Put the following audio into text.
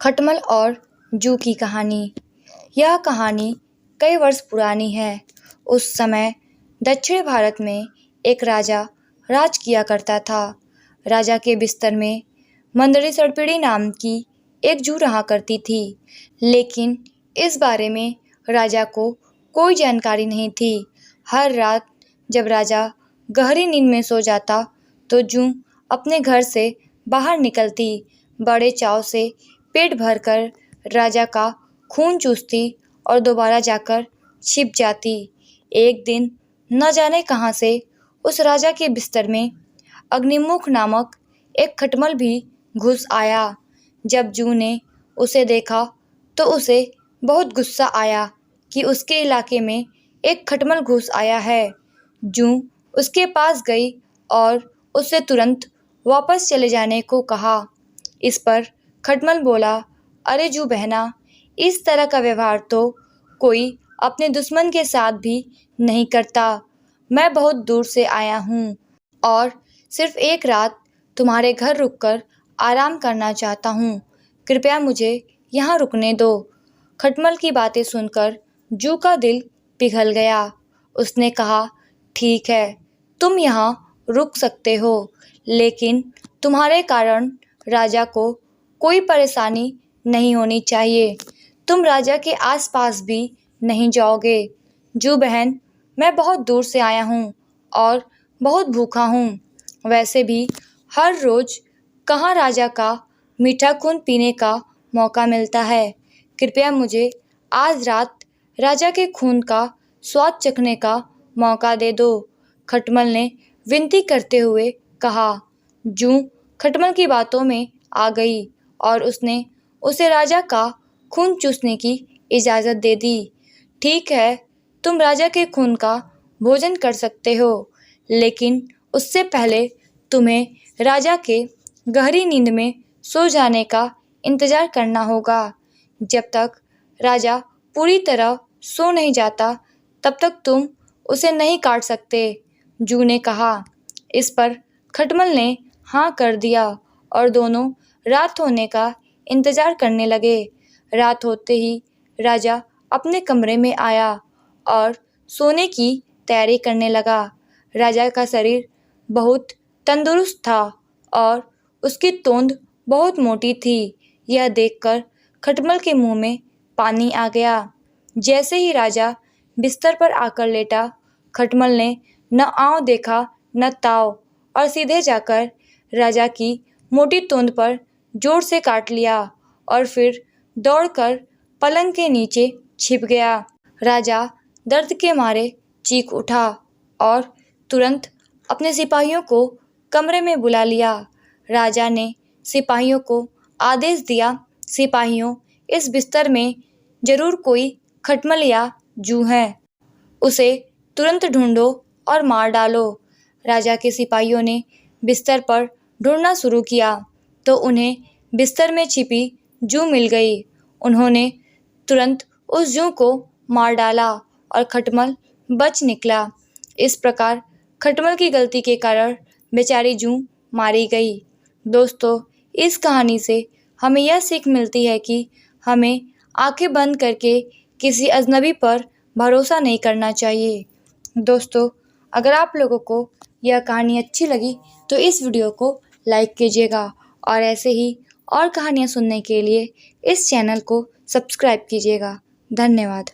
खटमल और जू की कहानी। यह कहानी कई वर्ष पुरानी है। उस समय दक्षिण भारत में एक राजा राज किया करता था। राजा के बिस्तर में मंदरी सड़पिड़ी नाम की एक जू रहा करती थी, लेकिन इस बारे में राजा को कोई जानकारी नहीं थी। हर रात जब राजा गहरी नींद में सो जाता तो जू अपने घर से बाहर निकलती, बड़े चाव से पेट भरकर राजा का खून चूसती और दोबारा जाकर छिप जाती। एक दिन न जाने कहां से उस राजा के बिस्तर में अग्निमुख नामक एक खटमल भी घुस आया। जब जू ने उसे देखा तो उसे बहुत गुस्सा आया कि उसके इलाके में एक खटमल घुस आया है। जू उसके पास गई और उससे तुरंत वापस चले जाने को कहा। इस पर खटमल बोला, अरे जू बहना, इस तरह का व्यवहार तो कोई अपने दुश्मन के साथ भी नहीं करता। मैं बहुत दूर से आया हूँ और सिर्फ एक रात तुम्हारे घर रुककर आराम करना चाहता हूँ। कृपया मुझे यहाँ रुकने दो। खटमल की बातें सुनकर जू का दिल पिघल गया। उसने कहा, ठीक है, तुम यहाँ रुक सकते हो, लेकिन तुम्हारे कारण राजा को कोई परेशानी नहीं होनी चाहिए। तुम राजा के आसपास भी नहीं जाओगे। जू बहन, मैं बहुत दूर से आया हूँ और बहुत भूखा हूँ। वैसे भी हर रोज कहाँ राजा का मीठा खून पीने का मौका मिलता है। कृपया मुझे आज रात राजा के खून का स्वाद चखने का मौका दे दो। खटमल ने विनती करते हुए कहा। जू खटमल की बातों में आ गई और उसने उसे राजा का खून चूसने की इजाज़त दे दी। ठीक है, तुम राजा के खून का भोजन कर सकते हो, लेकिन उससे पहले तुम्हें राजा के गहरी नींद में सो जाने का इंतज़ार करना होगा। जब तक राजा पूरी तरह सो नहीं जाता तब तक तुम उसे नहीं काट सकते, जू ने कहा। इस पर खटमल ने हाँ कर दिया और दोनों रात होने का इंतज़ार करने लगे। रात होते ही राजा अपने कमरे में आया और सोने की तैयारी करने लगा। राजा का शरीर बहुत तंदुरुस्त था और उसकी तोंद बहुत मोटी थी। यह देखकर खटमल के मुंह में पानी आ गया। जैसे ही राजा बिस्तर पर आकर लेटा, खटमल ने न आँव देखा न ताव और सीधे जाकर राजा की मोटी तोंद पर जोर से काट लिया और फिर दौड़कर पलंग के नीचे छिप गया। राजा दर्द के मारे चीख उठा और तुरंत अपने सिपाहियों को कमरे में बुला लिया। राजा ने सिपाहियों को आदेश दिया, सिपाहियों, इस बिस्तर में जरूर कोई खटमल या जू है, उसे तुरंत ढूंढो और मार डालो। राजा के सिपाहियों ने बिस्तर पर ढूंढना शुरू किया तो उन्हें बिस्तर में छिपी जू मिल गई। उन्होंने तुरंत उस जू को मार डाला और खटमल बच निकला। इस प्रकार खटमल की गलती के कारण बेचारी जू मारी गई। दोस्तों, इस कहानी से हमें यह सीख मिलती है कि हमें आंखें बंद करके किसी अजनबी पर भरोसा नहीं करना चाहिए। दोस्तों, अगर आप लोगों को यह कहानी अच्छी लगी तो इस वीडियो को लाइक कीजिएगा और ऐसे ही और कहानियाँ सुनने के लिए इस चैनल को सब्सक्राइब कीजिएगा। धन्यवाद।